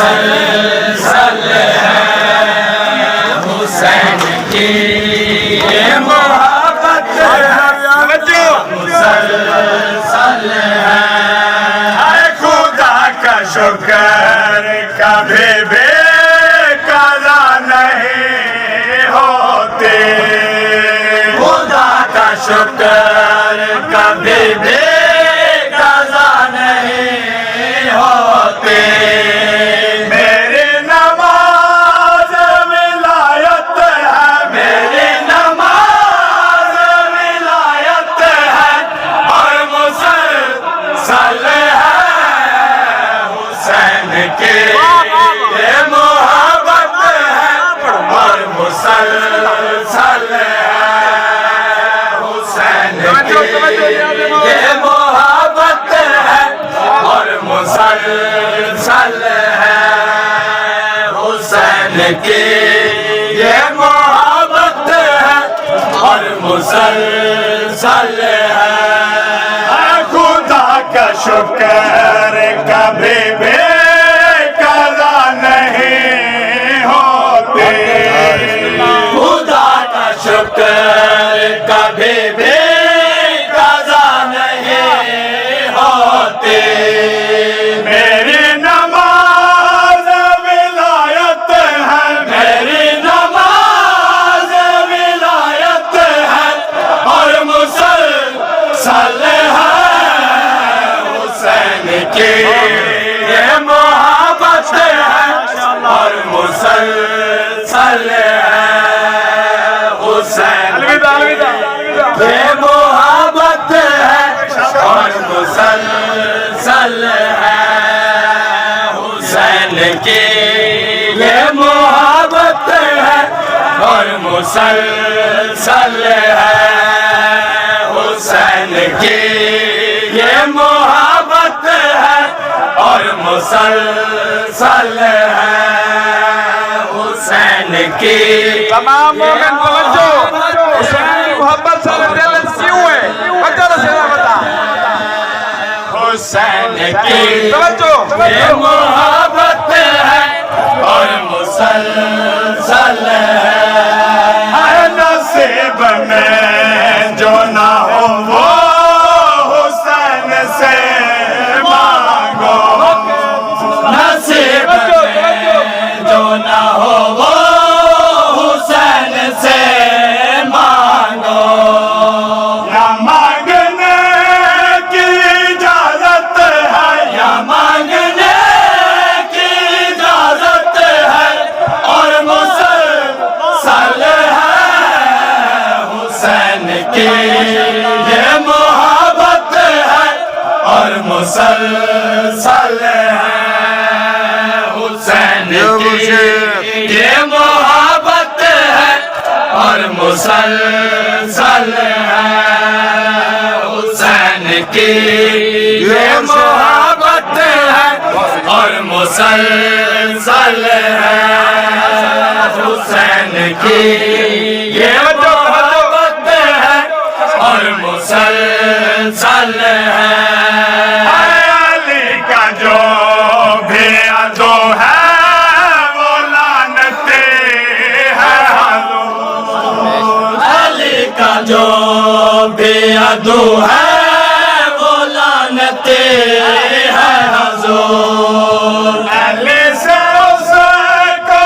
مسلسل ہے حسین کی یہ محبت مسلسل ہے خدا کا شکر کبھی بھی قضا نہیں ہوتے خدا کا شکر کبھی بھی قضا نہیں ہوتے میری نماز ولایت ہے میری نماز ولایت ہے اور مسلسل ہے حسین کی یہ محبت ہے اور مسلسل ہے حسین کی یہ محبت ہے اور مسلسل ہے حسین کی یہ محبت ہے اور مسلسل ہے خدا کا شکر کبھی بھی قضا نہیں ہوتے خدا کا شکر کبھی بھی قضا نہیں ہوتے میری نماز ولایت ہے میری نماز ولایت ہے اور مسلسل ہے حسین کی یہ محبت ہے اور مسلسل ہے حسین یہ محبت ہے اور مسلسل ہے حسین کی یہ محبت ہے اور مسلسل ہے حسین کی یہ محبت ہے اور مسلسل ہے حسین کی تمام مومن توجہ حسین کی محبت سے دل سی ہوئے بچہ رسیدہ بتا حسین کی توجہ یہ محبت ہے اور مسلسل ہے نصیب میں جو نہ ہو وہ حسین سے مانگو نصیب میں جو نہ ہو وہ حسین سے مانگو یا مانگنے کی اجازت ہے یا مانگنے کی اجازت ہے اور مسلسل ہے حسین کی یہ محبت ہے اور مسلسل ہے حسین کی یہ محبت ہے اور مسلسل ہے حسین کی یہ محبت ہے اور مسلسل ہے حسین کی یہ محبت ہے اور مسلسل ہے علی کا جو بھی عدو ہے وہ لعنتی ہے علی کا جو بھی عدو ہے وہ لعنتی ہے حضور علی سے اس کو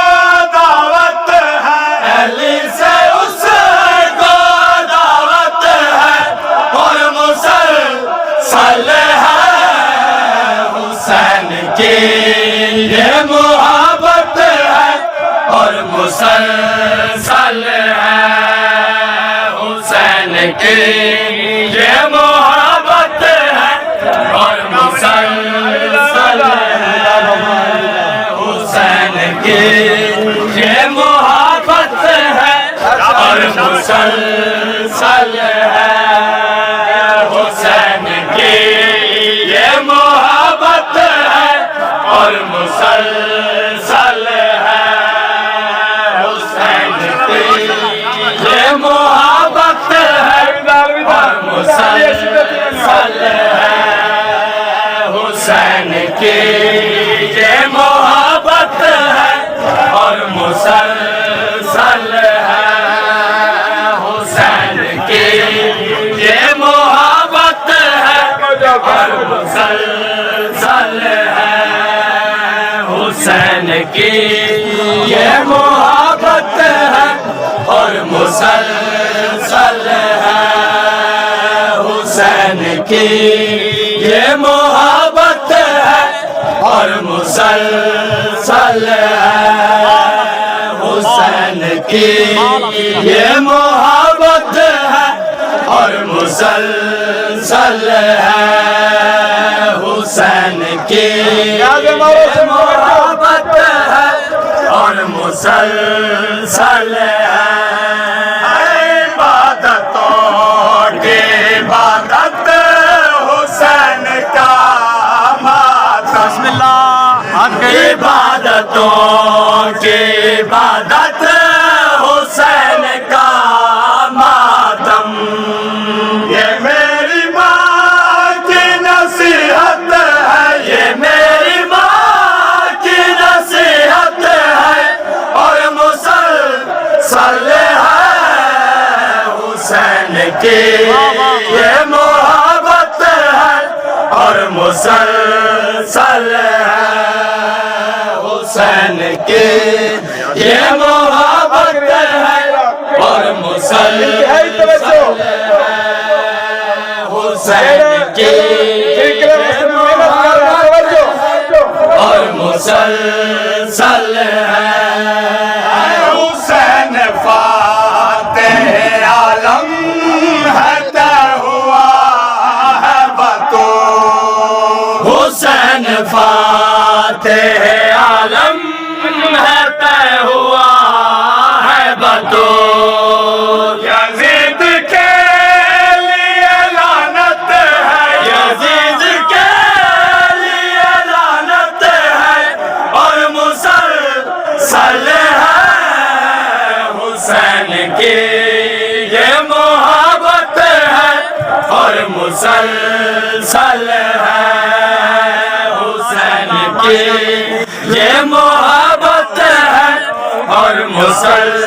دعوت ہے علی سے اس کو دعوت ہے اور مسلسل ہے حسین کی یہ محبت ہے اور مسلسل ہے حسین کی یہ محبت ہے اور مسلسل ہے حسین کی یہ محبت ہے اور مسلسل ہے حسین کی یہ محبت ہے اور مسلسل ہے حسین کی یہ محبت ہے اور مسلسل ہے حسین کی یہ محبت حسین کی یہ محبت ہے اور مسلسل ہے حسین کی یہ محبت ہے اور مسلسل ہے حسین کی یہ محبت ہے اور مسلسل ہے حسین کی یہ محبت ہے اور مسلسل ہے عبادتوں کی عبادت حسین کا ماتم عبادتوں کی عبادت حسین کا ماتم یہ میری ماں کی نصیحت ہے یہ میری ماں کی نصیحت ہے اور مسلسل ہے حسین کی یہ محبت ہے اور مسلسل ہے حسین کی یہ محبت ہے اور مسلسل ہے حسین کی یہ محبت ہے اور مسلسل ہے حسین فاتح عالم ہے طے ہوا ہے بطور حسین فاتح عالم ہے طے ہوا ہے بطور یزید کے لیے لعنت ہے یزید کے لیے لعنت ہے اور مسلسل ہے حسین کی یہ محبت ہے اور مسلسل ہے حسین کی یہ محبت ہے اور مسلسل